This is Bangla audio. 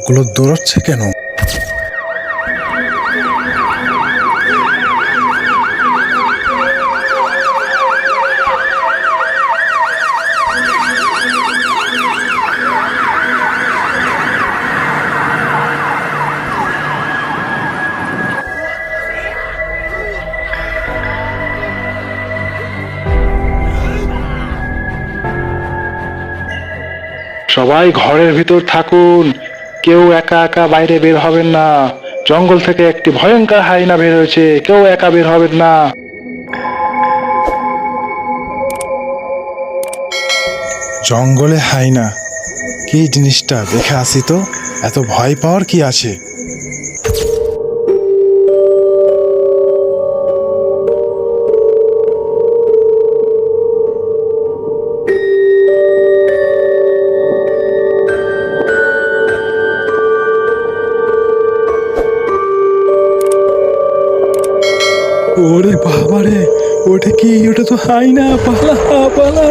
লোকগুলো দৌড়চ্ছে কেন? সবাই ঘরের ভিতর থাকুন, কেউ একা একা বাইরে বের হবেন না। জঙ্গল থেকে একটি ভয়ঙ্কর হাইনা বের হয়েছে, কেউ একা বের হবেন না। জঙ্গলে হাইনা? কি জিনিসটা দেখে আসি তো, এত ভয় পাওয়ার কি আছে? ওরে বাবারে, ওটা কি? ওটা তো হাইনা! পালা পালা!